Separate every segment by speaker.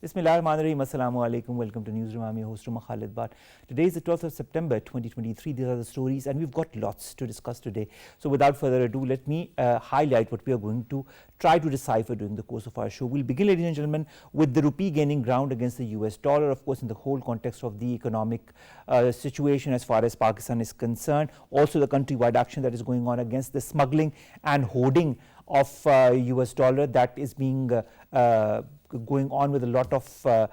Speaker 1: Bismillahirrahmanirrahim. Assalamu alaikum. Welcome to Newsroom. I'm your host, Khalid. Today is the 12th of September 2023. These are the stories, and we've got lots to discuss today. So, without further ado, let me highlight what we are going to try to decipher during the course of our show. We'll begin, ladies and gentlemen, with the rupee gaining ground against the US dollar, of course, in the whole context of the economic situation as far as Pakistan is concerned. Also, the countrywide action that is going on against the smuggling and hoarding of US dollar that is being going on with a lot of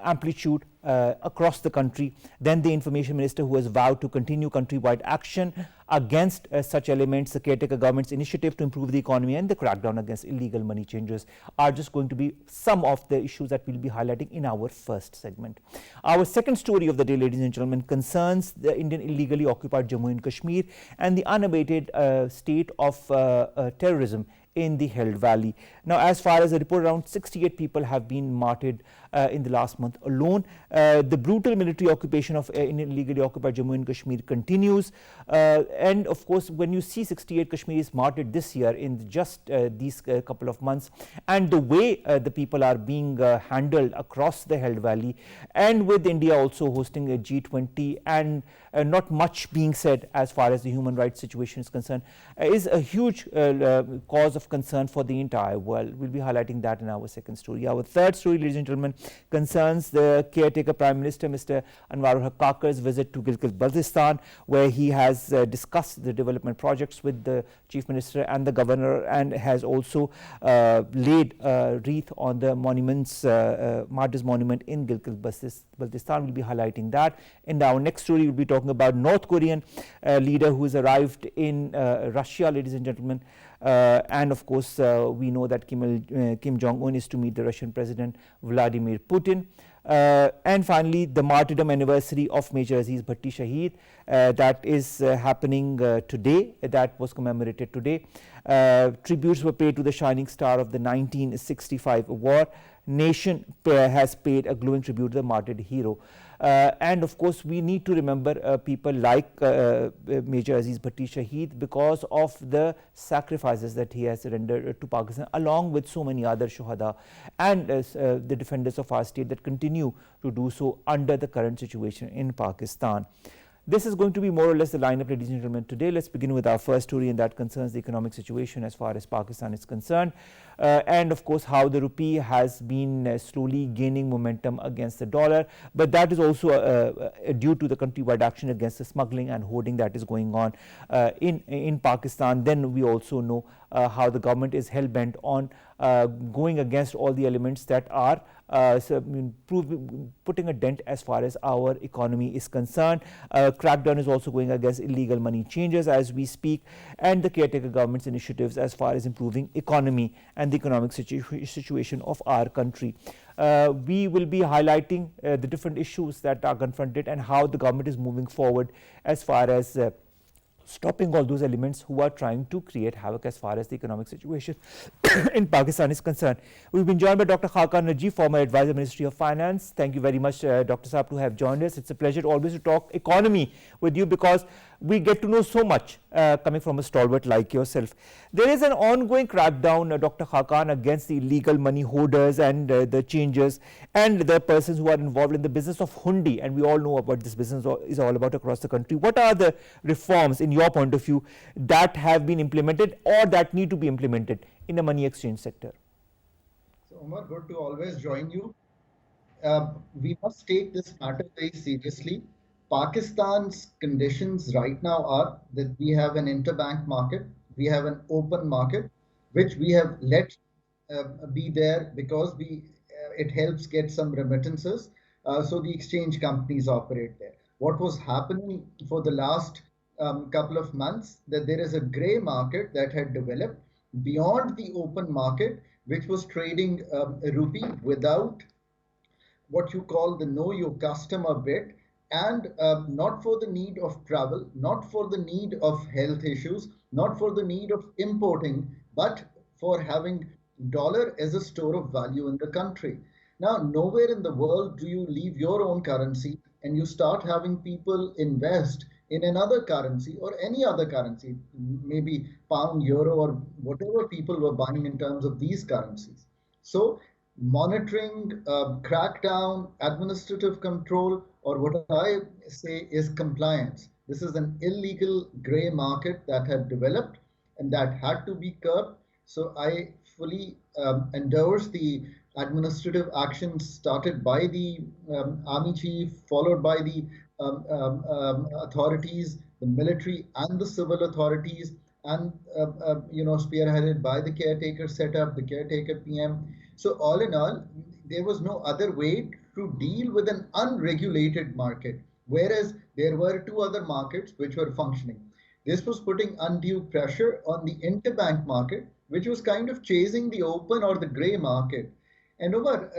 Speaker 1: amplitude across the country. Then the information minister, who has vowed to continue countrywide action against such elements, the caretaker government's initiative to improve the economy, and the crackdown against illegal money changers are just going to be some of the issues that we'll be highlighting in our first segment. Our second story of the day, ladies and gentlemen, concerns the Indian illegally occupied Jammu and Kashmir and the unabated state of terrorism in the Held Valley. Now, as far as the report, around 68 people have been martyred in the last month alone. The brutal military occupation of Indian illegally occupied Jammu and Kashmir continues. And of course, when you see 68 Kashmiris martyred this year in just these couple of months, and the way the people are being handled across the Held Valley, and with India also hosting a G20 and not much being said as far as the human rights situation is concerned, is a huge cause of concern for the entire world. We'll be highlighting that in our second story. Our third story, ladies and gentlemen, concerns the caretaker Prime Minister, Mr. Anwarul Haqq's visit to Gilgit-Baltistan, where he has discussed the development projects with the Chief Minister and the Governor, and has also laid a wreath on the monuments, Martyr's Monument in Gilgit-Baltistan. We'll be highlighting that. In our next story, we'll be talking about North Korean leader who has arrived in Russia, ladies and gentlemen. And of course, we know that Kim Jong-un is to meet the Russian President Vladimir Putin. And finally, the martyrdom anniversary of Major Aziz Bhatti Shaheed that is happening today, that was commemorated today. Tributes were paid to the shining star of the 1965 war. Nation has paid a glowing tribute to the martyred hero. And of course, we need to remember people like Major Aziz Bhatti Shaheed because of the sacrifices that he has rendered to Pakistan, along with so many other shuhada and the defenders of our state that continue to do so under the current situation in Pakistan. This is going to be more or less the lineup, ladies and gentlemen. Today, let's begin with our first story, and that concerns the economic situation as far as Pakistan is concerned, and of course how the rupee has been slowly gaining momentum against the dollar. But that is also due to the countrywide action against the smuggling and hoarding that is going on in Pakistan. Then we also know how the government is hell bent on going against all the elements that are putting a dent as far as our economy is concerned. Crackdown is also going against illegal money changers as we speak, and the caretaker government's initiatives as far as improving economy and the economic situation of our country. We will be highlighting the different issues that are confronted and how the government is moving forward as far as stopping all those elements who are trying to create havoc as far as the economic situation in Pakistan is concerned. We've been joined by Dr. Khaqan Najeeb, former advisor, Ministry of Finance. Thank you very much, Dr. Saab, to have joined us. It's a pleasure always to talk economy with you because we get to know so much coming from a stalwart like yourself. There is an ongoing crackdown, Dr. Khaqan, against the illegal money hoarders and the changers and the persons who are involved in the business of hundi, and we all know what this business is all about across the country. What are the reforms, in your point of view, that have been implemented or that need to be implemented in the money exchange sector?
Speaker 2: So, Omar, good to always join you. We must take this matter very seriously. Pakistan's conditions right now are that we have an interbank market, we have an open market, which we have let be there because it helps get some remittances. So the exchange companies operate there. What was happening for the last couple of months, that there is a gray market that had developed beyond the open market, which was trading rupee without what you call the know your customer bit, and not for the need of travel, not for the need of health issues, not for the need of importing, but for having dollar as a store of value in the country. Now, nowhere in the world do you leave your own currency and you start having people invest in another currency or any other currency, maybe pound, euro, or whatever people were buying in terms of these currencies. So monitoring, crackdown, administrative control, or what I say is compliance. This is an illegal gray market that had developed and that had to be curbed. So I fully endorse the administrative actions started by the army chief, followed by the authorities, the military and the civil authorities, and spearheaded by the caretaker setup, the caretaker PM. So all in all, there was no other way to deal with an unregulated market, whereas there were two other markets which were functioning. This was putting undue pressure on the interbank market, which was kind of chasing the open or the gray market. And Omar,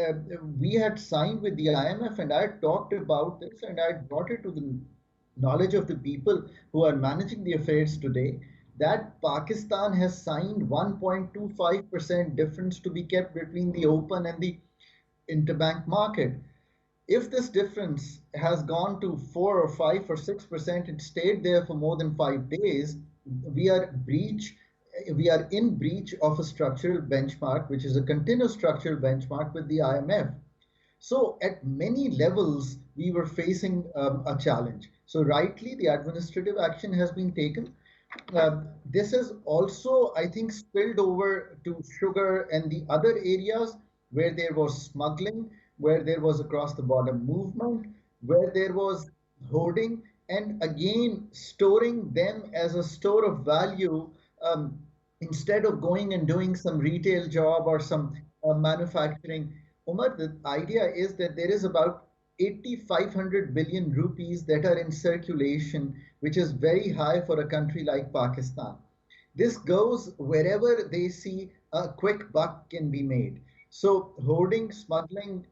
Speaker 2: we had signed with the IMF, and I had talked about this, and I brought it to the knowledge of the people who are managing the affairs today, that Pakistan has signed 1.25% difference to be kept between the open and the interbank market. If this difference has gone to 4 or 5 or 6%, it stayed there for more than 5 days, we are breach we are in breach of a structural benchmark, which is a continuous structural benchmark with the IMF. So at many levels, we were facing a challenge. So rightly, the administrative action has been taken. This has also, I think, spilled over to sugar and the other areas where there was smuggling, where there was across the border movement, where there was hoarding, and again, storing them as a store of value um, instead of going and doing some retail job or some manufacturing. Umar, the idea is that there is about 8,500 billion rupees that are in circulation, which is very high for a country like Pakistan. This goes wherever they see a quick buck can be made. So hoarding, smuggling,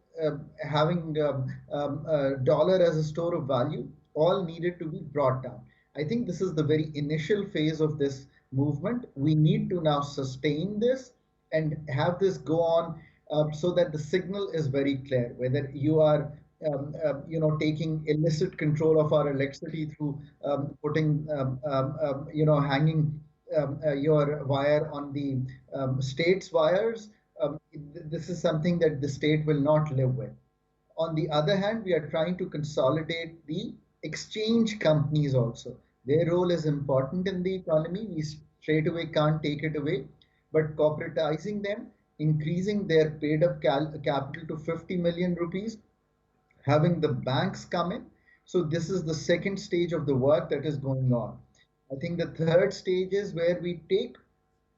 Speaker 2: having dollar as a store of value, all needed to be brought down. I think this is the very initial phase of this movement. We need to now sustain this and have this go on so that the signal is very clear. Whether you are taking illicit control of our electricity through putting, hanging your wire on the state's wires, this is something that the state will not live with. On the other hand, we are trying to consolidate the exchange companies also. Their role is important in the economy. We straight away can't take it away, but corporatizing them, increasing their paid up capital to 50 million rupees, having the banks come in. So this is the second stage of the work that is going on. I think the third stage is where we take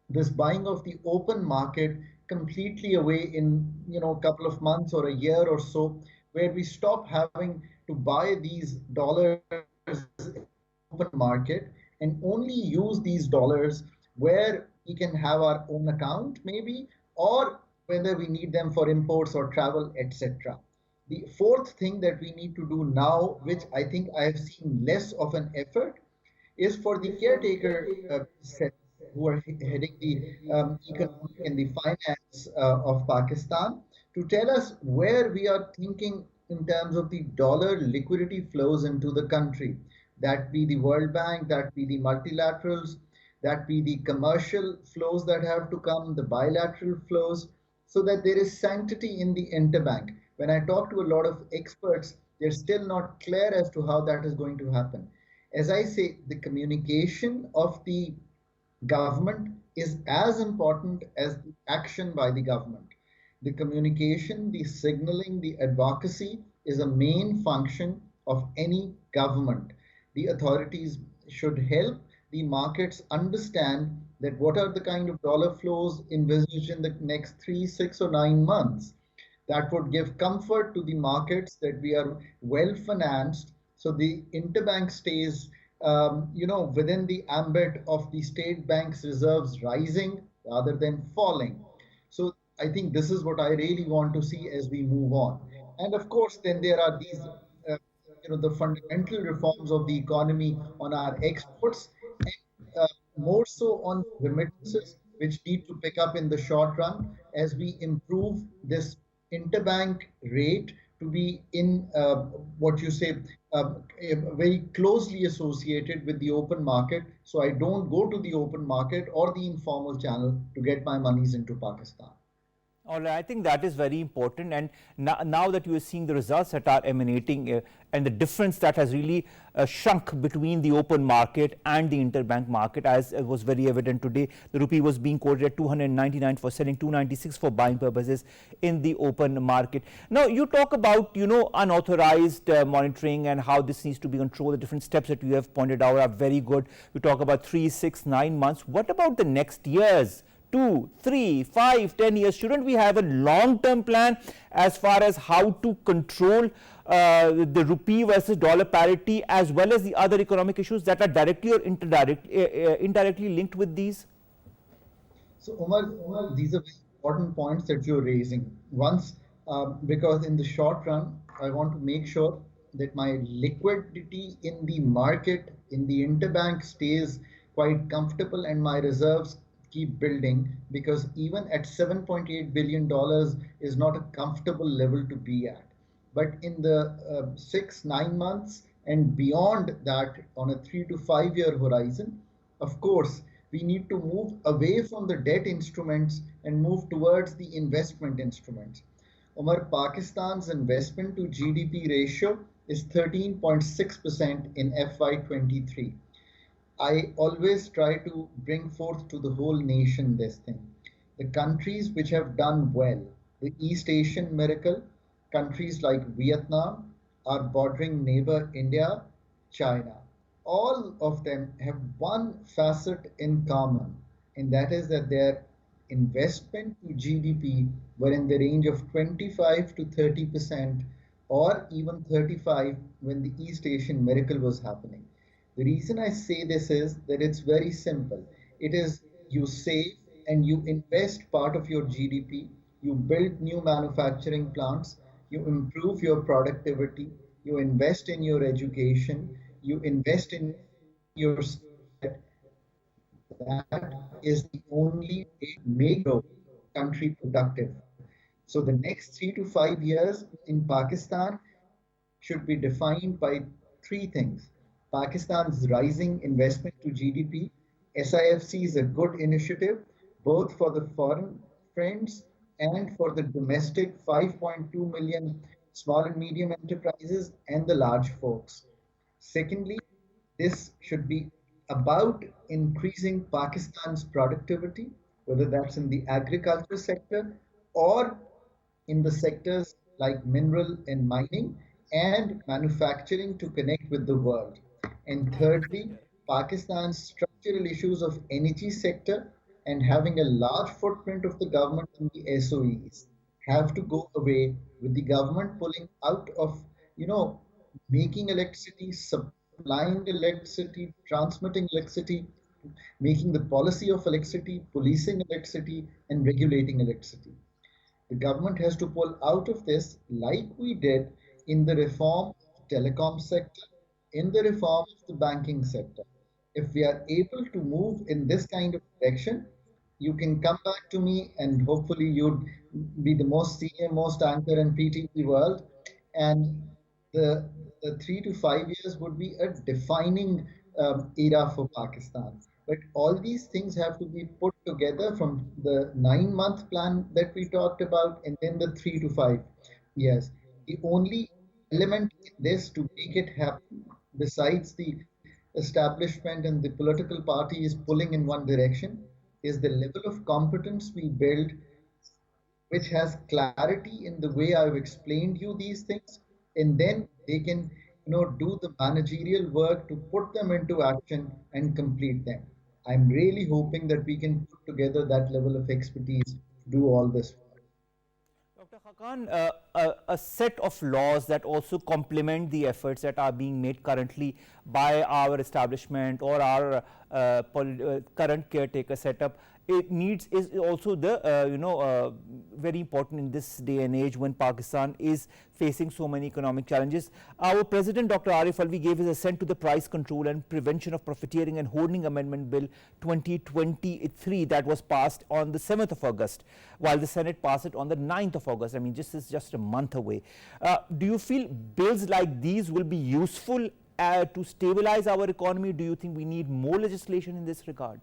Speaker 2: this buying of the open market completely away in a couple of months or a year or so, where we stop having to buy these dollars in the open market and only use these dollars where we can have our own account maybe, or whether we need them for imports or travel, etc. The fourth thing that we need to do now, which I think I have seen less of an effort, is for the caretaker set who are heading the economic and the finance of Pakistan to tell us where we are thinking in terms of the dollar liquidity flows into the country. That be the World Bank, that be the multilaterals, that be the commercial flows that have to come, the bilateral flows, so that there is sanctity in the interbank. When I talk to a lot of experts, they're still not clear as to how that is going to happen. As I say, the communication of the government is as important as the action by the government. The communication, the signaling, the advocacy is a main function of any government. The authorities should help the markets understand that what are the kind of dollar flows envisaged in the next 3, 6, or 9 months. That would give comfort to the markets that we are well financed, so the interbank stays within the ambit of the state bank's reserves rising rather than falling. So I think this is what I really want to see as we move on. And of course, then there are these, the fundamental reforms of the economy on our exports, and more so on remittances, which need to pick up in the short run as we improve this interbank rate to be in what you say very closely associated with the open market, so I don't go to the open market or the informal channel to get my monies into Pakistan.
Speaker 1: All right, I think that is very important. And now that you are seeing the results that are emanating and the difference that has really shrunk between the open market and the interbank market, as was very evident today, the rupee was being quoted at 299 for selling, 296 for buying purposes in the open market. Now, you talk about, unauthorized monitoring and how this needs to be controlled. The different steps that you have pointed out are very good. You talk about 3, 6, 9 months. What about the next years? 2, 3, 5, 10 years? Shouldn't we have a long-term plan as far as how to control the rupee versus dollar parity, as well as the other economic issues that are directly or indirectly linked with these?
Speaker 2: So, Omar, these are very important points that you're raising. Once, because in the short run, I want to make sure that my liquidity in the market, in the interbank, stays quite comfortable and my reserves keep building, because even at $7.8 billion is not a comfortable level to be at. But in the 6, 9 months and beyond that, on a 3 to 5 year horizon, of course, we need to move away from the debt instruments and move towards the investment instruments. Omar, Pakistan's investment to GDP ratio is 13.6% in FY23. I always try to bring forth to the whole nation this thing. The countries which have done well, the East Asian miracle, countries like Vietnam, our bordering neighbor India, China, all of them have one facet in common, and that is that their investment to GDP were in the range of 25 to 30%, or even 35 when the East Asian miracle was happening. The reason I say this is that it's very simple. It is, you save and you invest part of your GDP, you build new manufacturing plants, you improve your productivity, you invest in your education, you invest in your that is the only way to make your country productive. So the next 3 to 5 years in Pakistan should be defined by three things. Pakistan's rising investment to GDP. SIFC is a good initiative, both for the foreign friends and for the domestic 5.2 million small and medium enterprises and the large folks. Secondly, this should be about increasing Pakistan's productivity, whether that's in the agriculture sector or in the sectors like mineral and mining and manufacturing to connect with the world. And thirdly, Pakistan's structural issues of energy sector and having a large footprint of the government in the SOEs have to go away, with the government pulling out of, you know, making electricity, supplying electricity, transmitting electricity, making the policy of electricity, policing electricity, and regulating electricity. The government has to pull out of this, like we did in the reform of the telecom sector, in the reform of the banking sector. If we are able to move in this kind of direction, you can come back to me and hopefully you'd be the most senior, most anchor in PTP world. And the, the 3 to 5 years would be a defining era for Pakistan. But all these things have to be put together from the 9 month plan that we talked about and then the 3 to 5 years. The only element in this to make it happen, besides the establishment and the political party is pulling in one direction, is the level of competence we build, which has clarity in the way I've explained you these things, and then they can, do the managerial work to put them into action and complete them. I'm really hoping that we can put together that level of expertise to do all this work.
Speaker 1: Dr. Khaqan, a set of laws that also complement the efforts that are being made currently by our establishment or our current caretaker setup, it needs is also the very important in this day and age when Pakistan is facing so many economic challenges. Our President Dr. Arif Alvi gave his assent to the Price Control and Prevention of Profiteering and Hoarding Amendment Bill 2023 that was passed on the 7th of August, while the Senate passed it on the 9th of August. I mean, this is just a month away. Do you feel bills like these will be useful to stabilize our economy? Do you think we need more legislation in this regard?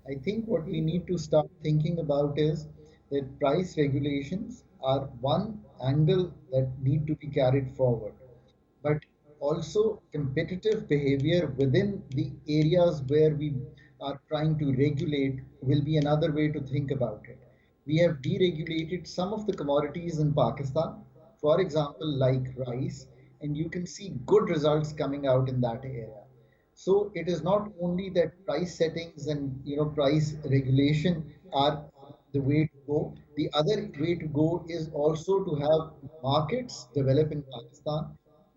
Speaker 2: I think what we need to start thinking about is that price regulations are one angle that need to be carried forward, but also competitive behavior within the areas where we are trying to regulate will be another way to think about it. We have deregulated some of the commodities in Pakistan, for example, like rice, and you can see good results coming out in that area. So it is not only that price settings and price regulation are the way to go. The other way to go is also to have markets develop in Pakistan,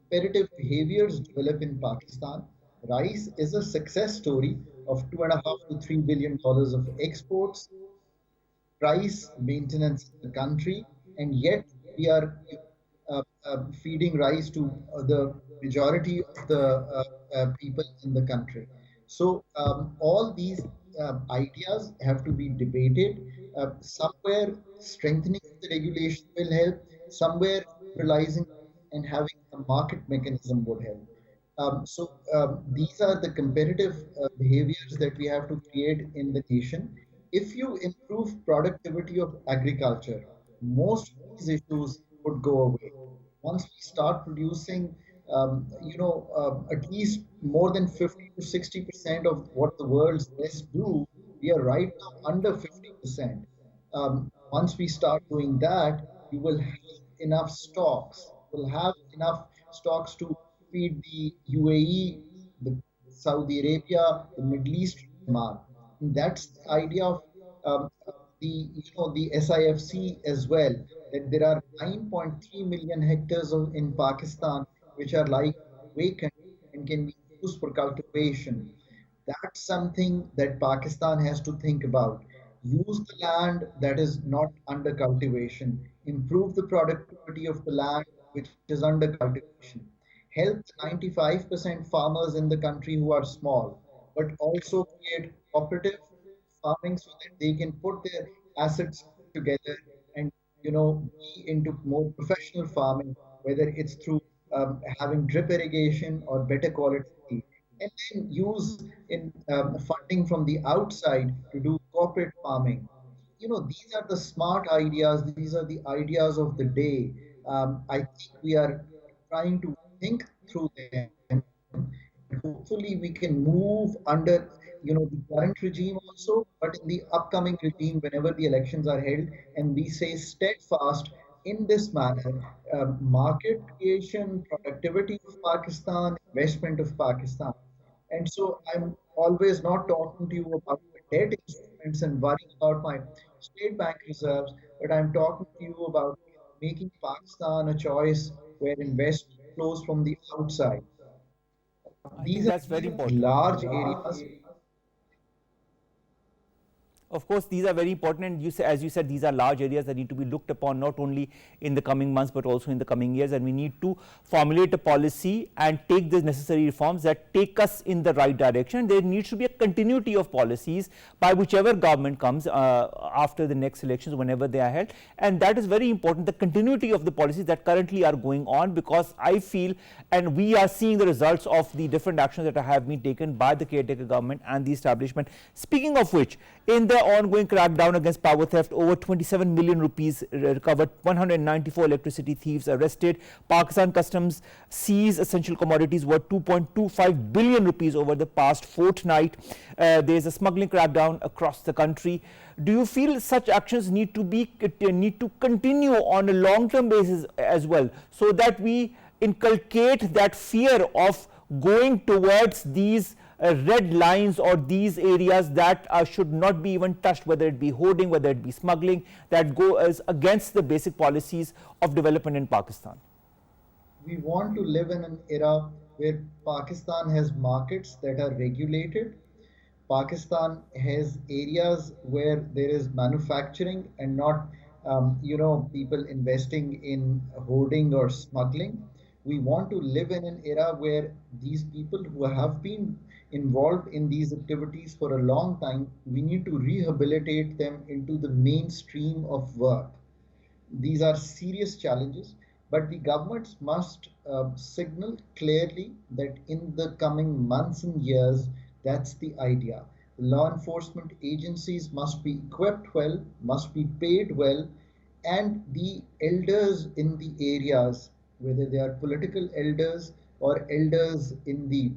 Speaker 2: competitive behaviors develop in Pakistan. Rice is a success story of 2.5 to $3 billion of exports, price maintenance in the country, and yet we are feeding rice to the majority of the people in the country. So all these ideas have to be debated. Somewhere strengthening of the regulation will help. Somewhere liberalizing and having a market mechanism would help. These are the competitive behaviors that we have to create in the nation. If you improve productivity of agriculture, most of these issues would go away. Once we start producing, at least more than 50 to 60% of what the world's best do, we are right now under 50%. Once we start doing that, you will have enough stocks. You will have enough stocks to feed the UAE, the Saudi Arabia, the Middle East demand. And that's the idea of the SIFC as well. That there are 9.3 million hectares in Pakistan which are like vacant and can be used for cultivation. That's something that Pakistan has to think about. Use the land that is not under cultivation, improve the productivity of the land which is under cultivation, help the 95% farmers in the country who are small, but also create cooperative farming so that they can put their assets together and be into more professional farming, whether it's through having drip irrigation or better quality seed, and then use in funding from the outside to do corporate farming. These are the smart ideas. These are the ideas of the day. I think we are trying to think through them, and hopefully we can move under the current regime also, but in the upcoming regime, whenever the elections are held, and we say steadfast in this manner, market creation, productivity of Pakistan, investment of Pakistan. And so I'm always not talking to you about the debt instruments and worrying about my state bank reserves, but I'm talking to you about making Pakistan a choice where investment flows from the outside.
Speaker 1: I think
Speaker 2: These are
Speaker 1: that's very important.
Speaker 2: large areas.
Speaker 1: Of course, these are very important, and as you said, these are large areas that need to be looked upon not only in the coming months but also in the coming years. And we need to formulate a policy and take the necessary reforms that take us in the right direction. There needs to be a continuity of policies by whichever government comes after the next elections, whenever they are held, and that is very important. The continuity of the policies that currently are going on, because I feel, and we are seeing the results of the different actions that have been taken by the caretaker government and the establishment. Speaking of which, in the ongoing crackdown against power theft, over 27 million rupees recovered, 194 electricity thieves arrested. Pakistan Customs seized essential commodities worth 2.25 billion rupees over the past fortnight. There is a smuggling crackdown across the country. Do you feel such actions need to continue on a long-term basis as well, so that we inculcate that fear of going towards these red lines or these areas that should not be even touched, whether it be hoarding, whether it be smuggling, that go as against the basic policies of development in Pakistan?
Speaker 2: We want to live in an era where Pakistan has markets that are regulated. Pakistan has areas where there is manufacturing and not, people investing in hoarding or smuggling. We want to live in an era where these people who have been involved in these activities for a long time, we need to rehabilitate them into the mainstream of work. These are serious challenges, but the governments must signal clearly that in the coming months and years, that's the idea. Law enforcement agencies must be equipped well, must be paid well, and the elders in the areas, whether they are political elders or elders in the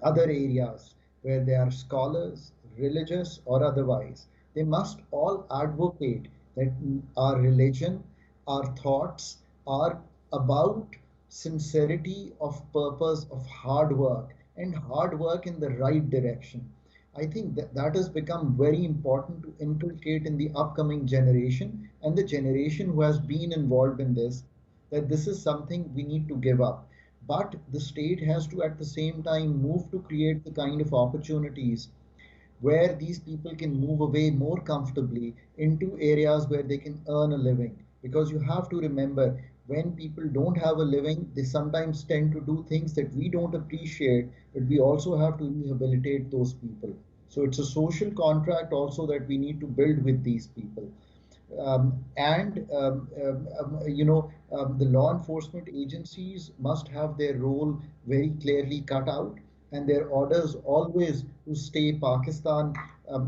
Speaker 2: other areas where they are scholars, religious or otherwise, they must all advocate that our religion, our thoughts are about sincerity of purpose, of hard work, and hard work in the right direction. I think that has become very important to inculcate in the upcoming generation and the generation who has been involved in this, that this is something we need to give up. But the state has to at the same time move to create the kind of opportunities where these people can move away more comfortably into areas where they can earn a living. Because you have to remember, when people don't have a living, they sometimes tend to do things that we don't appreciate, but we also have to rehabilitate those people. So it's a social contract also that we need to build with these people. The law enforcement agencies must have their role very clearly cut out, and their orders always to stay Pakistan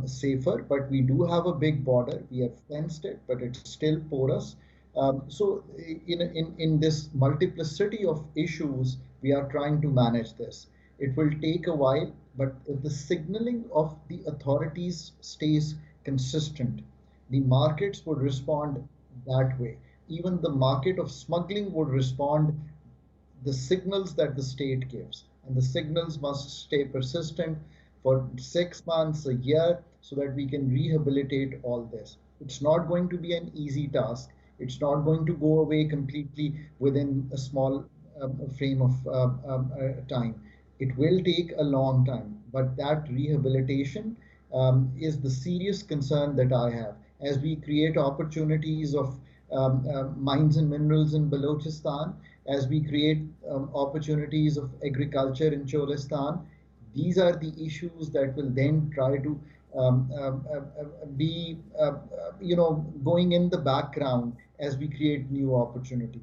Speaker 2: safer. But we do have a big border. We have fenced it, but it's still porous. So in this multiplicity of issues, we are trying to manage this. It will take a while, but if the signaling of the authorities stays consistent, the markets would respond that way. Even the market of smuggling would respond the signals that the state gives. And the signals must stay persistent for 6 months, a year, so that we can rehabilitate all this. It's not going to be an easy task. It's not going to go away completely within a small frame of time. It will take a long time, but that rehabilitation is the serious concern that I have. As we create opportunities of mines and minerals in Balochistan, as we create opportunities of agriculture in Cholistan, these are the issues that will then try to be, going in the background as we create new opportunities.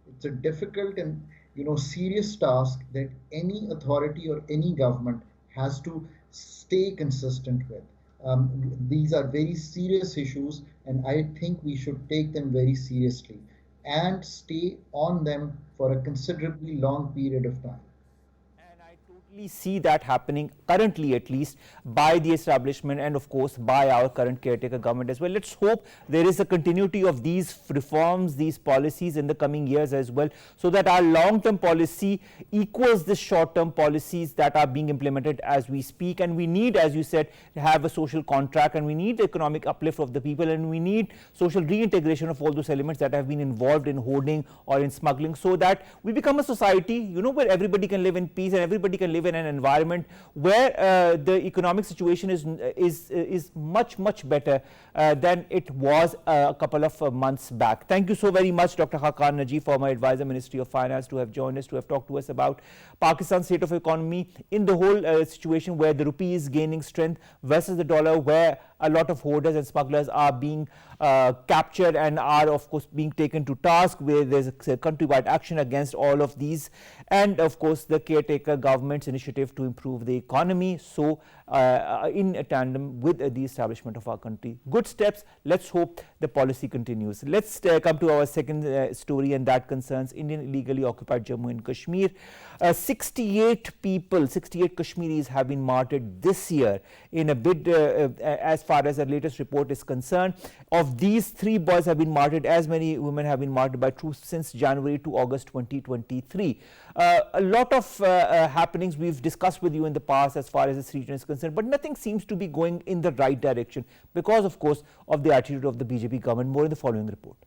Speaker 2: It's a difficult and serious task that any authority or any government has to stay consistent with. These are very serious issues, and I think we should take them very seriously and stay on them for a considerably long period of time.
Speaker 1: And I totally see that happening currently, at least, by the establishment and of course by our current caretaker government as well. Let's hope there is a continuity of these reforms, these policies in the coming years as well, so that our long-term policy equals the short-term policies that are being implemented as we speak. And we need, as you said, to have a social contract, and we need economic uplift of the people, and we need social reintegration of all those elements that have been involved in hoarding or in smuggling, so that we become a society, where everybody can live in peace and everybody can live in an environment where the economic situation is much better than it was a couple of months back. Thank you so very much, Dr. Khaqan Najeeb, former advisor, Ministry of Finance, to have joined us, to have talked to us about Pakistan's state of economy in the whole situation where the rupee is gaining strength versus the dollar, where a lot of hoarders and smugglers are being captured and are of course being taken to task, where there's a countrywide action against all of these, and of course the caretaker government's initiative to improve the economy, so in tandem with the establishment of our country. Good steps. Let's hope the policy continues. Let's come to our second story, and that concerns Indian illegally occupied Jammu and Kashmir. 68 Kashmiris have been martyred this year in a bid, as far as the latest report is concerned. Of these, 3 boys have been martyred. As many women have been martyred by troops since January to August 2023. A lot of happenings we've discussed with you in the past as far as this region is concerned, but nothing seems to be going in the right direction because, of course, of the attitude of the BJP government. More in the following report.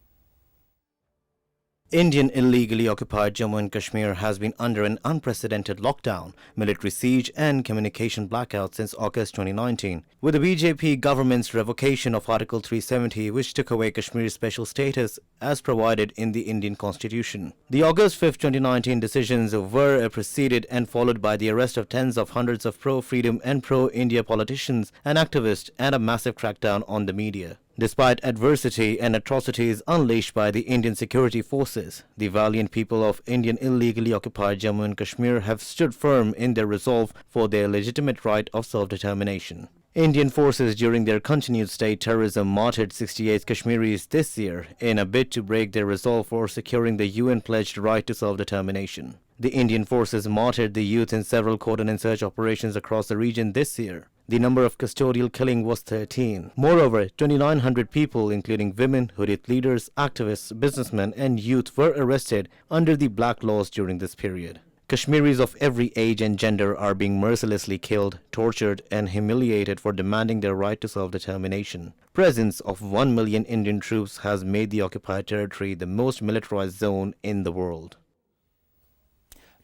Speaker 3: Indian illegally occupied Jammu and Kashmir has been under an unprecedented lockdown, military siege and communication blackout since August 2019. With the BJP government's revocation of Article 370, which took away Kashmir's special status as provided in the Indian constitution. The August 5, 2019 decisions were preceded and followed by the arrest of tens of hundreds of pro-freedom and pro-India politicians and activists, and a massive crackdown on the media. Despite adversity and atrocities unleashed by the Indian security forces, the valiant people of Indian illegally occupied Jammu and Kashmir have stood firm in their resolve for their legitimate right of self-determination. Indian forces during their continued state terrorism martyred 68 Kashmiris this year in a bid to break their resolve for securing the UN-pledged right to self-determination. The Indian forces martyred the youth in several cordon and search operations across the region this year. The number of custodial killing was 13. Moreover, 2,900 people, including women, Hurriyat leaders, activists, businessmen, and youth, were arrested under the black laws during this period. Kashmiris of every age and gender are being mercilessly killed, tortured, and humiliated for demanding their right to self-determination. Presence of 1 million Indian troops has made the occupied territory the most militarized zone in the world.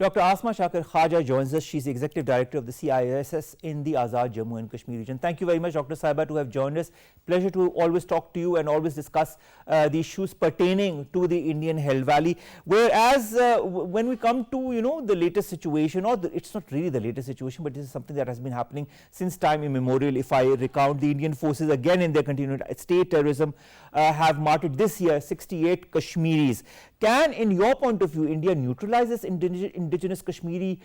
Speaker 1: Dr. Asma Khawaja joins us. She's the Executive Director of the CISS in the Azad Jammu and Kashmir region. Thank you very much, Dr. Saiba, to have joined us. Pleasure to always talk to you and always discuss the issues pertaining to the Indian Hell Valley. Whereas when we come to, the latest situation, it's not really the latest situation, but this is something that has been happening since time immemorial. If I recount, the Indian forces, again in their continued state terrorism, have martyred this year 68 Kashmiris. Can, in your point of view, India neutralize this indigenous Kashmiri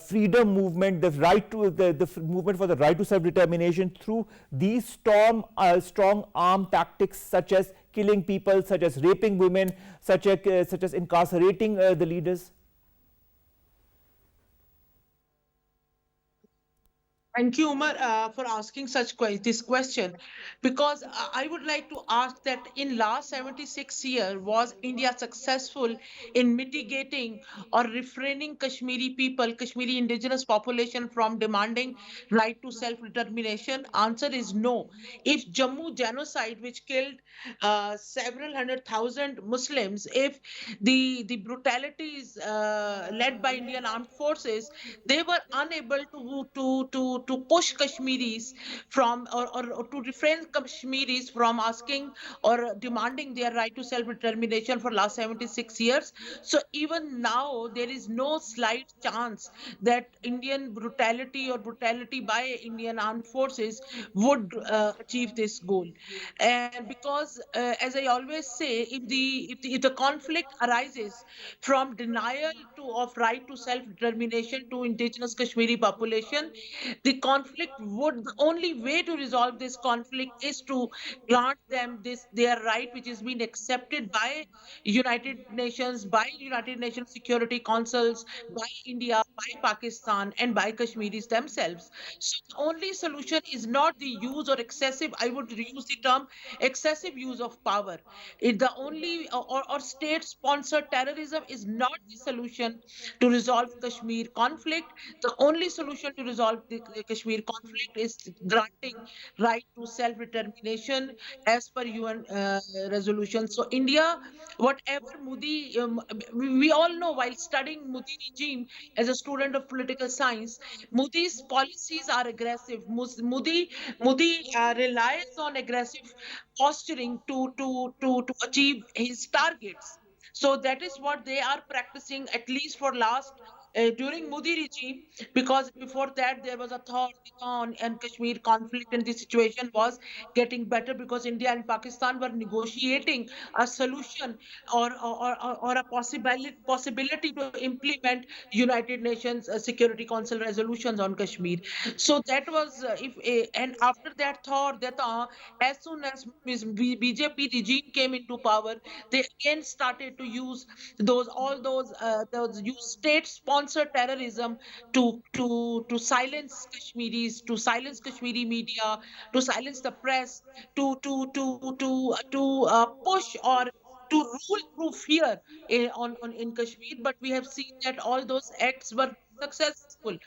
Speaker 1: freedom movement, the right to the movement for the right to self-determination through these strong armed tactics, such as killing people, such as raping women, such as incarcerating the leaders?
Speaker 4: Thank you, Omar, for asking this question, because I would like to ask that in last 76 years, was India successful in mitigating or refraining Kashmiri people, Kashmiri indigenous population from demanding right to self-determination? Answer is no. If Jammu genocide, which killed several hundred thousand Muslims, if the brutalities led by Indian armed forces, they were unable to push Kashmiris from or to refrain Kashmiris from asking or demanding their right to self-determination for last 76 years. So even now, there is no slight chance that Indian brutality or brutality by Indian armed forces would achieve this goal. And because, as I always say, if the conflict arises from denial of right to self-determination to indigenous Kashmiri population, the only way to resolve this conflict is to grant them their right, which has been accepted by United Nations Security Councils, by India, by Pakistan, and by Kashmiris themselves. So the only solution is not the use or excessive, I would use the term excessive use of power. The only or state-sponsored terrorism is not the solution to resolve Kashmir conflict. The only solution to resolve the Kashmir conflict is granting right to self-determination as per UN resolution. So India, whatever Modi, we all know while studying Modi regime as a student of political science, Modi's policies are aggressive. Modi relies on aggressive posturing to achieve his targets. So that is what they are practicing, at least for last during Modi regime, because before that there was a thought on and Kashmir conflict, and the situation was getting better because India and Pakistan were negotiating a solution or a possibility to implement United Nations Security Council resolutions on Kashmir. So that was and after that thought that as soon as BJP regime came into power, they again started to use those use state-sponsored terrorism to silence Kashmiris, to silence Kashmiri media, to silence the press, to push or to rule through fear in Kashmir. But we have seen that all those acts were successful.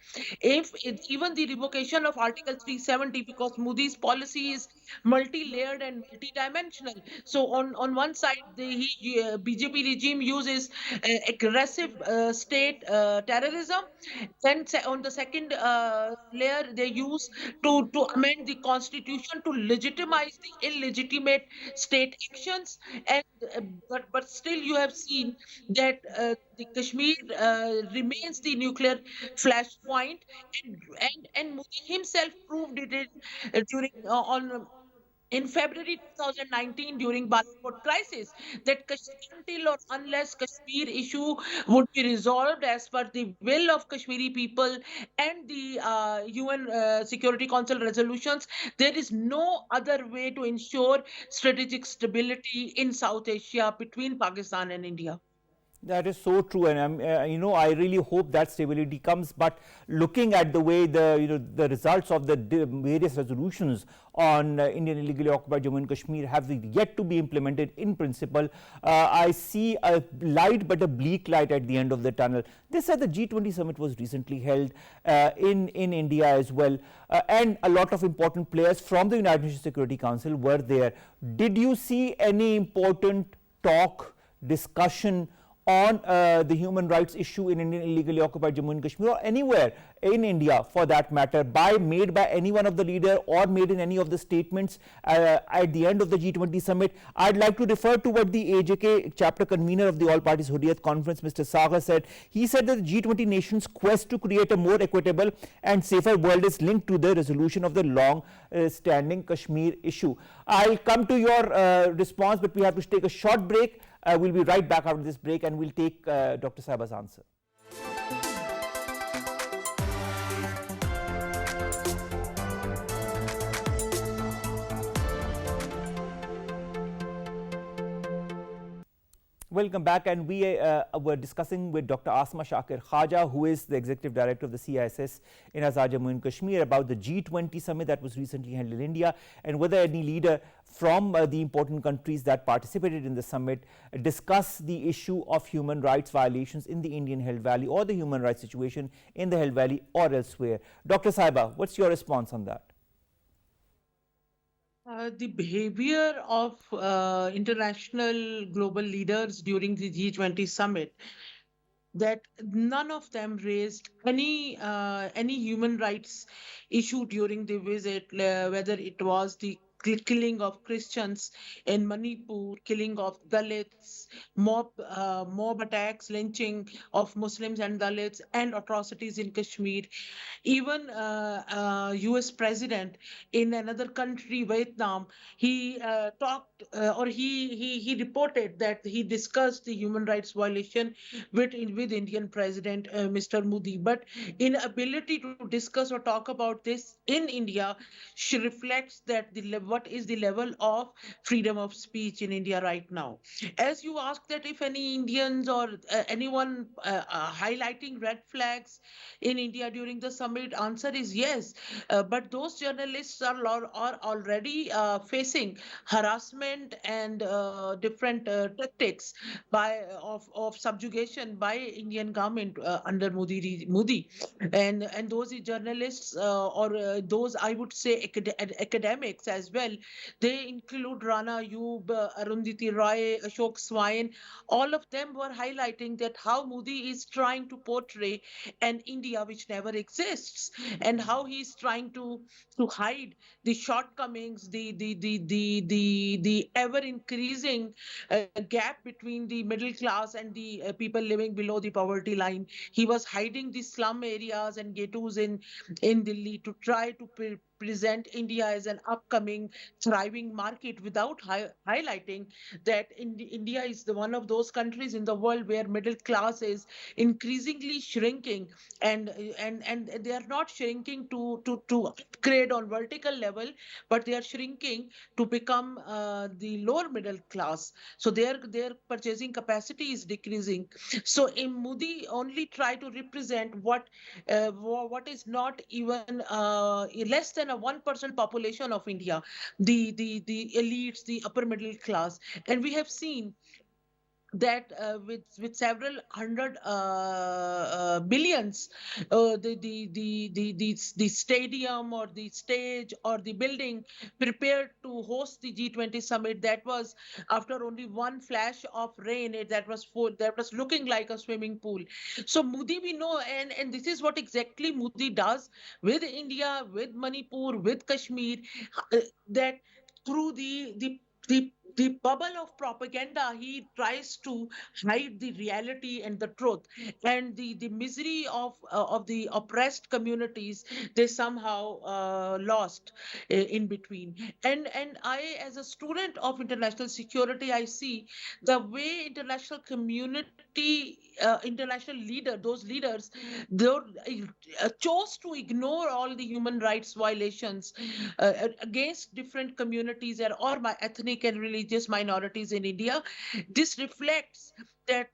Speaker 4: Even the revocation of Article 370, because Modi's policy is multi-layered and multi-dimensional. So on one side, BJP regime uses aggressive state terrorism. Then on the second layer, they use to amend the constitution to legitimize the illegitimate state actions. And but still, you have seen that the Kashmir remains the nuclear flashpoint, and Modi himself proved it during on in February 2019 during Balakot crisis that until or unless Kashmir issue would be resolved as per the will of Kashmiri people and the UN Security Council resolutions, there is no other way to ensure strategic stability in South Asia between Pakistan and India.
Speaker 1: That is so true, and I really hope that stability comes. But looking at the way the results of the various resolutions on Indian illegally occupied Jammu and Kashmir have yet to be implemented in principle, I see a light, but a bleak light at the end of the tunnel. They said the G20 summit was recently held in India as well, and a lot of important players from the United Nations Security Council were there. Did you see any important talk, discussion on the human rights issue in Indian illegally occupied Jammu and Kashmir, or anywhere in India for that matter, made by any one of the leader or made in any of the statements at the end of the G20 summit? I'd like to refer to what the AJK chapter convener of the All Parties Hurriyat Conference, Mr. Sagar, said. He said that the G20 nations' quest to create a more equitable and safer world is linked to the resolution of the long-standing Kashmir issue. I'll come to your response, but we have to take a short break. We'll be right back after this break, and we'll take Dr. Sahiba's answer. Welcome back, and we were discussing with Dr. Asma Shakir Khawaja, who is the Executive Director of the CISS in Azad Jammu and Kashmir, about the G20 summit that was recently held in India, and whether any leader from the important countries that participated in the summit discuss the issue of human rights violations in the Indian Hill Valley or the human rights situation in the Hill Valley or elsewhere. Dr. Sahiba, what's your response on that?
Speaker 4: The behavior of international global leaders during the G20 summit, that none of them raised any human rights issue during the visit, whether it was the killing of Christians in Manipur, killing of Dalits, mob attacks, lynching of Muslims and Dalits, and atrocities in Kashmir. Even US president in another country, Vietnam, he talked or he reported that he discussed the human rights violation with Indian president Mr. Modi. But inability to discuss or talk about this in India, she reflects that what is the level of freedom of speech in India right now. As you asked that if any Indians or anyone highlighting red flags in India during the summit, answer is yes. But those journalists are already facing harassment and different tactics of subjugation by Indian government under Modi, and those journalists or those, I would say, academics as well. They include Rana Ayub, Arundhati Roy, Ashok Swain. All of them were highlighting that how Modi is trying to portray an India which never exists, and how he is trying to hide the shortcomings, the ever increasing gap between the middle class and the people living below the poverty line. He was hiding the slum areas and ghettos in Delhi to try to present India as an upcoming thriving market, without highlighting that India is one of those countries in the world where middle class is increasingly shrinking, and they are not shrinking to upgrade on vertical level, but they are shrinking to become the lower middle class. So their purchasing capacity is decreasing. So in Modi only try to represent what is not even less than a 1% population of India, the elites, the upper middle class. And we have seen that with several hundred billions, the stadium or the stage or the building prepared to host the G20 summit, that was after only one flash of rain, that was looking like a swimming pool. So Modi, we know, and this is what exactly Modi does with India, with Manipur, with Kashmir, that through the the bubble of propaganda, he tries to hide the reality and the truth, and the misery of the oppressed communities, they somehow lost in between. And I, as a student of international security, I see the way international community, international leader, those leaders, they chose to ignore all the human rights violations against different communities or my ethnic and religious minorities in India. This reflects that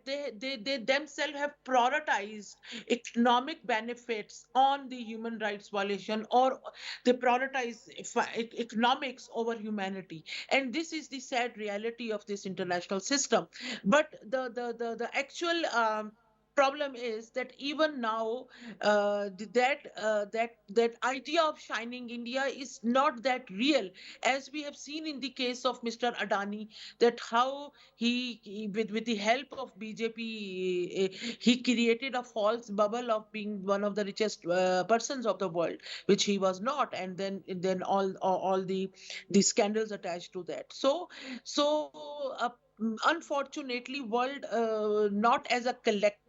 Speaker 4: they themselves have prioritized economic benefits on the human rights violation, or they prioritize economics over humanity. And this is the sad reality of this international system. But the actual problem is that even now, that idea of shining India is not that real, as we have seen in the case of Mr. Adani, that how with the help of BJP, he created a false bubble of being one of the richest persons of the world, which he was not, and then all the scandals attached to that. So unfortunately, world, not as a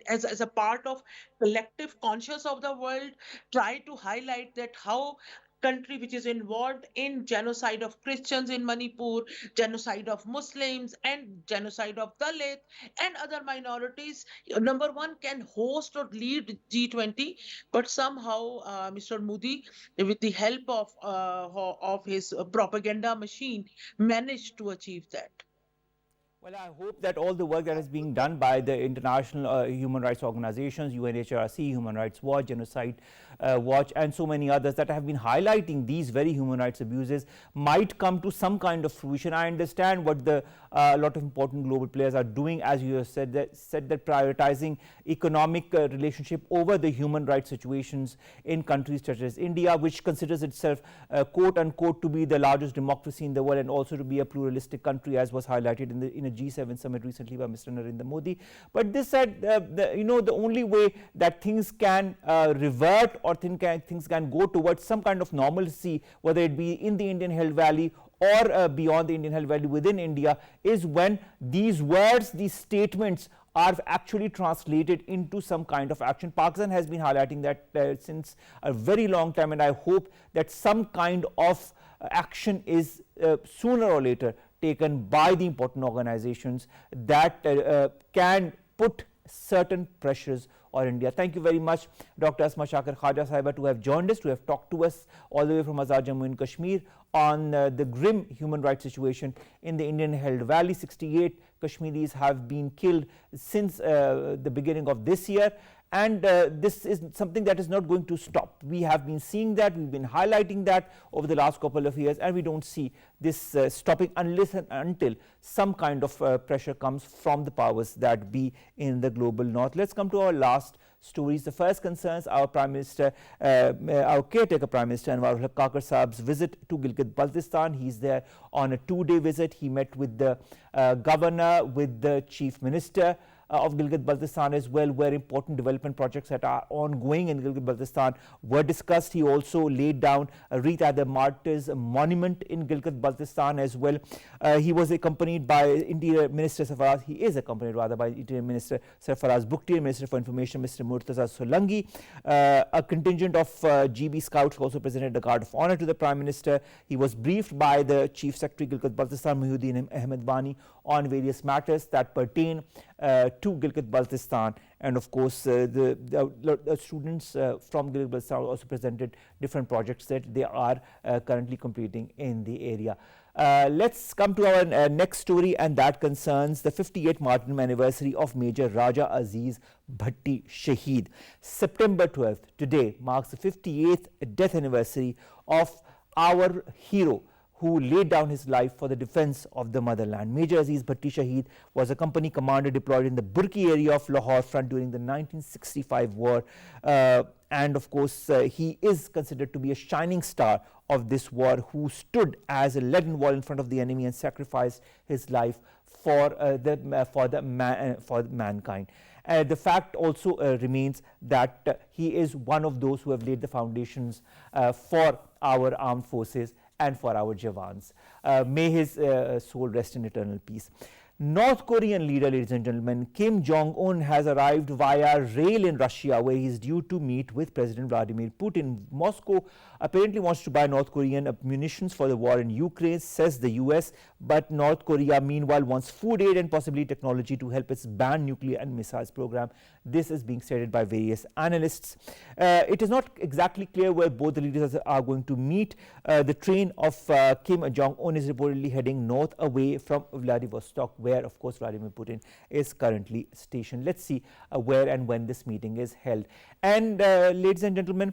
Speaker 4: as a part of collective conscious of the world, try to highlight that how country which is involved in genocide of Christians in Manipur, genocide of Muslims, and genocide of Dalit and other minorities, number one, can host or lead G20, but somehow Mr. Modi, with the help of his propaganda machine, managed to achieve that.
Speaker 1: Well, I hope that all the work that is being done by the international human rights organizations, UNHRC, Human Rights Watch, Genocide Watch, and so many others that have been highlighting these very human rights abuses might come to some kind of fruition. I understand what the lot of important global players are doing, as you have said that prioritizing economic relationship over the human rights situations in countries such as India, which considers itself quote unquote to be the largest democracy in the world and also to be a pluralistic country, as was highlighted in a G7 summit recently by Mr. Narendra Modi. But this said, the only way that things can revert or things can go towards some kind of normalcy, whether it be in the Indian held valley or beyond the Indian held valley within India, is when these words, these statements are actually translated into some kind of action. Pakistan has been highlighting that since a very long time, and I hope that some kind of action is sooner or later taken by the important organizations that can put certain pressures on India. Thank you very much, Dr. Asma Shakir Khawaja Sahiba, to have joined us, to have talked to us all the way from Azad, Jammu and Kashmir on the grim human rights situation in the Indian held valley. 68 Kashmiris have been killed since the beginning of this year, and this is something that is not going to stop. We have been seeing that, we've been highlighting that over the last couple of years, and we don't see this stopping unless and until some kind of pressure comes from the powers that be in the global north. Let's come to our last stories. The first concerns our Prime Minister, our caretaker Prime Minister Anwar Kakar Saab's visit to Gilgit-Baltistan. He's there on a 2-day visit. He met with the governor, with the chief minister of Gilgit-Baltistan as well, where important development projects that are ongoing in Gilgit-Baltistan were discussed. He also laid down a wreath at the Martyrs monument in Gilgit-Baltistan as well. He was accompanied by Interior Minister Sarfaraz. He is accompanied rather by Interior Minister Sarfaraz Bukti, Minister for Information Mr. Murtaza Solangi. A contingent of GB Scouts also presented the Guard of Honor to the Prime Minister. He was briefed by the Chief Secretary Gilgit-Baltistan Muhyiddin Ahmed Bani on various matters that pertain to Gilgit-Baltistan, and of course the students from Gilgit-Baltistan also presented different projects that they are currently completing in the area. Let's come to our next story, and that concerns the 58th martyrdom anniversary of Major Raja Aziz Bhatti Shaheed. September 12th, today, marks the 58th death anniversary of our hero who laid down his life for the defense of the motherland. Major Aziz Bhatti Shaheed was a company commander deployed in the Burki area of Lahore front during the 1965 war. And of course, he is considered to be a shining star of this war, who stood as a leaden wall in front of the enemy and sacrificed his life for mankind. The fact also remains that he is one of those who have laid the foundations for our armed forces and for our Jawans. May his soul rest in eternal peace. North Korean leader, ladies and gentlemen, Kim Jong-un has arrived via rail in Russia, where he is due to meet with President Vladimir Putin. Moscow apparently wants to buy North Korean munitions for the war in Ukraine, says the US, but North Korea meanwhile wants food aid and possibly technology to help its banned nuclear and missiles program. This is being stated by various analysts. It is not exactly clear where both the leaders are going to meet. The train of Kim Jong-un is reportedly heading north away from Vladivostok, where of course Vladimir Putin is currently stationed. Let's see where and when this meeting is held. And ladies and gentlemen,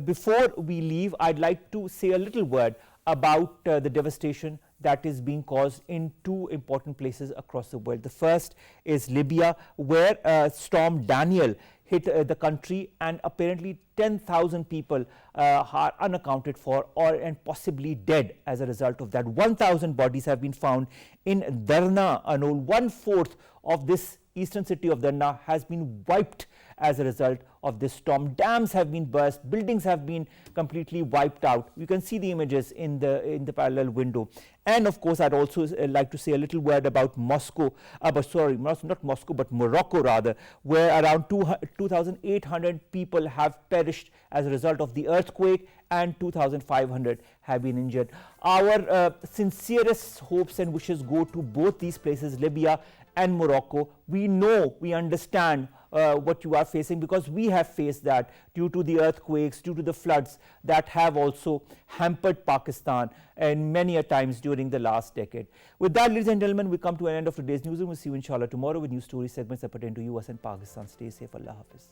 Speaker 1: before we leave, I'd like to say a little word about the devastation that is being caused in two important places across the world. The first is Libya, where Storm Daniel hit the country, and apparently 10,000 people are unaccounted for and possibly dead as a result of that. 1,000 bodies have been found in Darna. An old 1/4 of this eastern city of Darna has been wiped as a result of this storm. Dams have been burst, buildings have been completely wiped out. You can see the images in the parallel window. And of course, I'd also like to say a little word about Moscow, not Moscow, but Morocco rather, where around 2,800 people have perished as a result of the earthquake, and 2,500 have been injured. Our sincerest hopes and wishes go to both these places, Libya and Morocco. We know, we understand what you are facing, because we have faced that due to the earthquakes, due to the floods that have also hampered Pakistan and many a times during the last decade. With that, ladies and gentlemen, we come to an end of today's newsroom. We'll see you inshallah tomorrow with news story segments that pertain to US and Pakistan. Stay safe. Allah Hafiz.